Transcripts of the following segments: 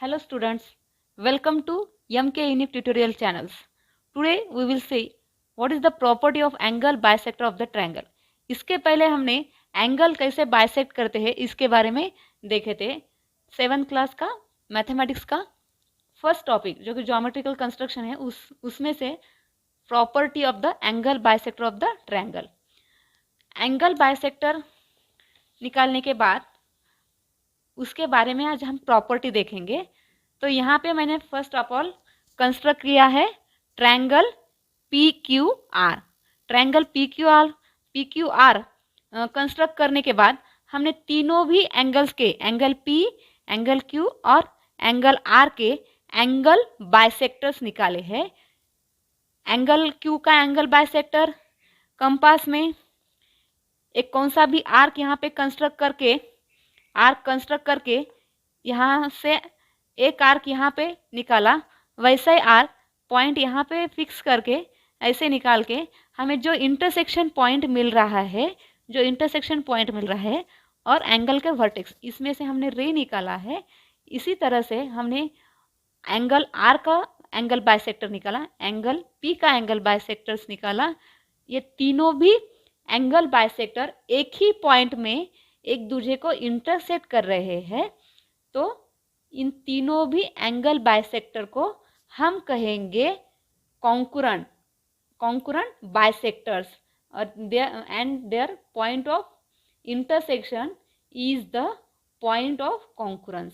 Hello students, welcome to MK Unique Tutorial channels. Today we will see what is the property of angle bisector of the triangle. इसके पहले हमने angle कैसे bisect करते हैं इसके बारे में देखे थे 7th क्लास का मैथमेटिक्स का फर्स्ट टॉपिक जो कि ज्योमेट्रिकल कंस्ट्रक्शन है उसमें से property of the angle bisector of the triangle. Angle bisector निकालने के बाद उसके बारे में आज हम प्रॉपर्टी देखेंगे। तो यहाँ पे मैंने फर्स्ट ऑफ ऑल कंस्ट्रक्ट किया है triangle P Q R. Triangle P Q R construct करने के बाद हमने तीनों भी एंगल्स के एंगल पी, एंगल क्यू और एंगल आर के एंगल बाइसेक्टर्स निकाले हैं। एंगल क्यू का एंगल बाइसेक्टर कंपास में एक कौन सा भी आर्क यहाँ पे कंस्ट्रक्ट करके यहाँ से एक आर्क यहाँ पे निकाला, वैसा ही आर्क पॉइंट यहाँ पे फिक्स करके ऐसे निकाल के हमें जो इंटरसेक्शन पॉइंट मिल रहा है और एंगल के वर्टेक्स इसमें से हमने रे निकाला है। इसी तरह से हमने एंगल आर का एंगल बाइसेक्टर निकाला, एंगल पी का एंगल बाइसेक्टर्स निकाला। ये तीनों भी एंगल बाइसेक्टर एक ही पॉइंट में एक दूसरे को इंटरसेक्ट कर रहे हैं, तो इन तीनों भी एंगल बाइसेक्टर को हम कहेंगे कॉन्करेंट बाइसेक्टर्स और their point of intersection is the point of concurrence.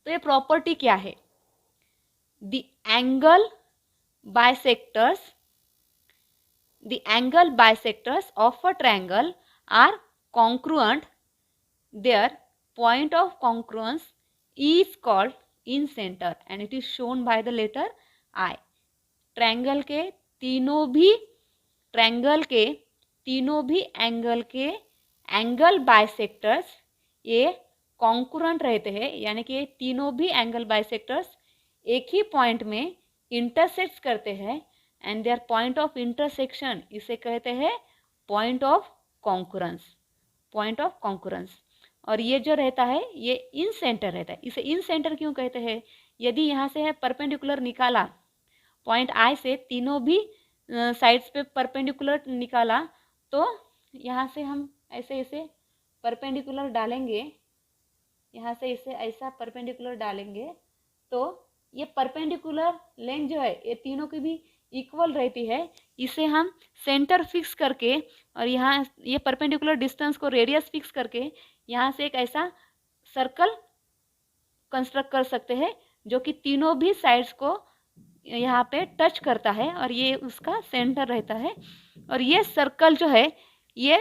तो ये प्रॉपर्टी क्या है? The angle bisectors of a triangle are congruent, their point of congruence is called in center and it is shown by the letter I. Triangle के तीनों भी angle के angle bisectors ये concurrent रहते हैं, यानी कि तीनों भी एंगल बाइसेक्टर्स एक ही पॉइंट में इंटरसेक्ट करते हैं and there point of intersection इसे कहते हैं पॉइंट ऑफ कॉन्करेंस। और ये जो रहता है ये इन सेंटर रहता है। इसे इन सेंटर क्यों कहते हैं? यदि यहाँ से है परपेंडिकुलर निकाला, पॉइंट आई से तीनों भी साइड्स पे परपेंडिकुलर निकाला, तो यहाँ से हम ऐसे परपेंडिकुलर डालेंगे, यहाँ से इसे ऐसा परपेंडिकुलर डालेंगे तो ये परपेंडिकुलर लेंथ जो है ये तीनों की भी इक्वल रहती है। इसे हम सेंटर फिक्स करके और यहाँ ये परपेंडिकुलर डिस्टेंस को रेडियस फिक्स करके यहाँ से एक ऐसा सर्कल कंस्ट्रक्ट कर सकते हैं जो कि तीनों भी साइड्स को यहाँ पे टच करता है और ये उसका सेंटर रहता है। और ये सर्कल जो है ये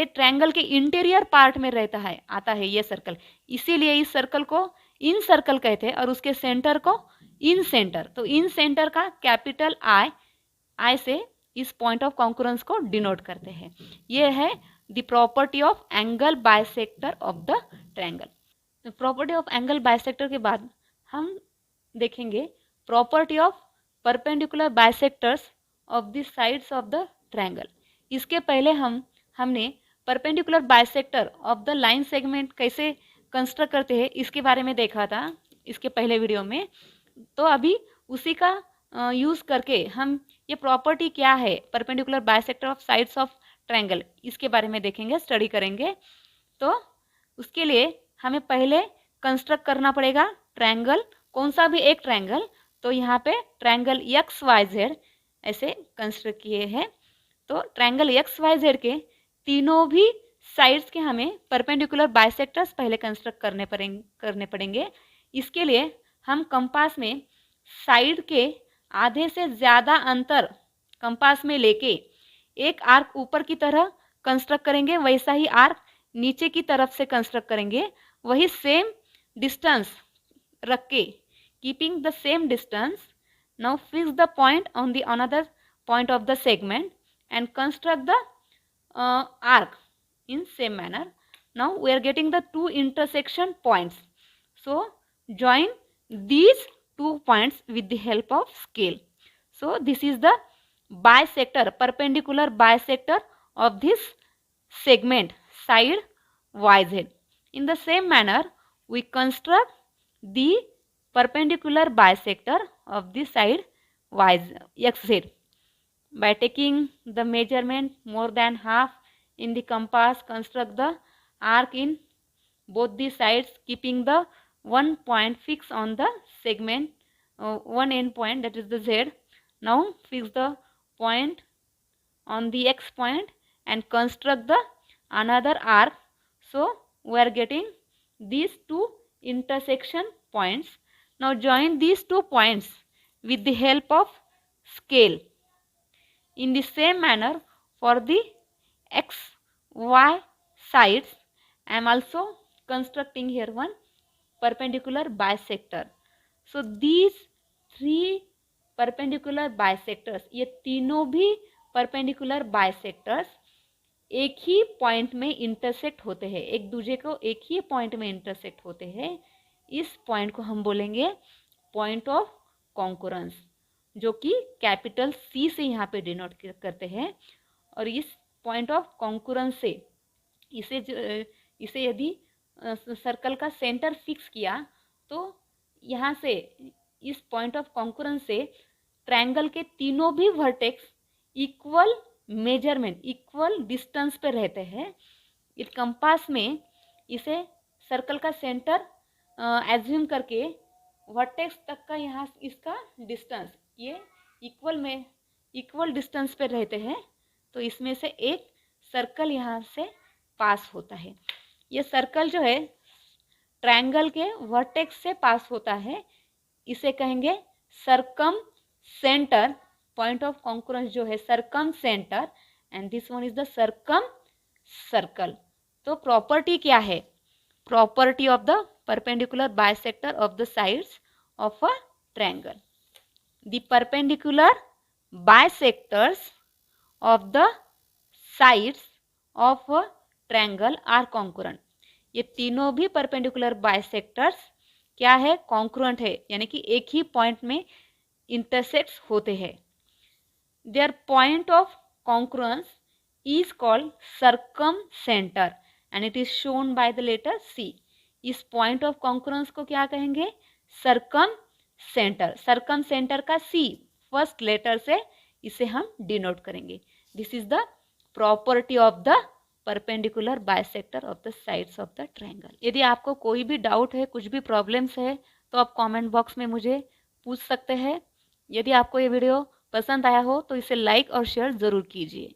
ट्रायंगल के इंटीरियर पार्ट में आता है ये सर्कल, इसीलिए इस सर्कल को इन सर्कल कहते हैं और उसके सेंटर को इन सेंटर। तो इन सेंटर का कैपिटल आई से इस पॉइंट ऑफ कॉन्करेंस को डिनोट करते हैं। ये है the property of angle bisector of the triangle. तो प्रॉपर्टी ऑफ एंगल बाइसेक्टर के बाद हम देखेंगे property of perpendicular bisectors of the sides of the triangle. इसके पहले हमने perpendicular bisector of the line segment कैसे कंस्ट्रक्ट करते हैं इसके बारे में देखा था इसके पहले वीडियो में। तो अभी उसी का यूज़ करके हम ये प्रॉपर्टी क्या है perpendicular bisector of sides of triangle इसके बारे में देखेंगे, स्टडी करेंगे। तो उसके लिए हमें पहले कंस्ट्रक्ट करना पड़ेगा ट्रायंगल, कौन सा भी एक ट्रायंगल। तो यहाँ पे ट्रायंगल XYZ ऐसे कंस्ट्रक्ट किए हैं। तो ट्रायंगल XYZ के तीनों भी साइड्स के हमें परपेंडिकुलर बाइसेक्टर्स पहले कंस्ट्रक्ट करने पड़ेंगे। इसके लिए हम कंपास में साइड के आधे से ज़्यादा अंतर कंपास में लेके एक आर्क ऊपर की तरह कंस्ट्रक्ट करेंगे, वैसा ही आर्क नीचे की तरफ से कंस्ट्रक्ट करेंगे, वही सेम डिस्टेंस रख के keeping the same distance. Now fix the point on the another point of the segment and construct the arc in same manner. Now we are getting the two intersection points. So join these 2 points with the help of scale. So this is the perpendicular bisector of this segment side YZ. In the same manner we construct the perpendicular bisector of the side xz by taking the measurement more than half in the compass. Construct the arc in both the sides, keeping the one point fixed on the segment, one end point, that is the z. Now fix the point on the x point and construct the another arc. So we are getting these two intersection points. Now join these 2 points with the help of scale. In the same manner, for the x, y sides, I am also constructing here one perpendicular bisector. So these 3 perpendicular bisectors, ये तीनों भी perpendicular bisectors एक ही point में intersect होते हैं, एक दूसरे को एक ही पॉइंट में इंटरसेक्ट होते हैं. इस पॉइंट को हम बोलेंगे पॉइंट ऑफ कॉन्करेंस, जो कि कैपिटल सी से यहाँ पे डिनोट करते हैं. और इस पॉइंट ऑफ कॉन्करेंस से इसे यदि सर्कल का सेंटर फिक्स किया तो यहाँ से इस पॉइंट ऑफ कॉन्करेंस से ट्रायंगल के तीनों भी vertex equal measurement, equal distance पे रहते हैं. इस कंपास में इसे सर्कल का सेंटर एज्यूम करके वर्टेक्स तक का यहाँ इसका डिस्टेंस ये इक्वल डिस्टेंस पे रहते हैं. तो इसमें से एक सर्कल यहाँ से पास होता है. ये सर्कल जो है ट्रायंगल के वर्टेक्स से पास होता है, इसे कहेंगे circumcentre. Point of concurrence जो है circumcentre and this one is the circumcircle. तो प्रॉपर्टी क्या है? Property of the perpendicular bisector of the sides of a triangle. The perpendicular bisectors of the sides of a triangle are concurrent. ये तीनों भी perpendicular bisectors क्या है? Concurrent है, यानी कि एक ही पॉइंट में इंटरसेक्ट होते हैं. Their point of congruence is called circumcenter and it is shown by the letter C. इस point of congruence को क्या कहेंगे? circumcenter. circumcenter का C फर्स्ट लेटर से इसे हम डिनोट करेंगे. This is the property of the perpendicular bisector of the sides of the triangle. यदि आपको कोई भी डाउट है, कुछ भी प्रॉब्लम्स है, तो आप कमेंट बॉक्स में मुझे पूछ सकते हैं. यदि आपको ये वीडियो पसंद आया हो तो इसे लाइक और शेयर ज़रूर कीजिए.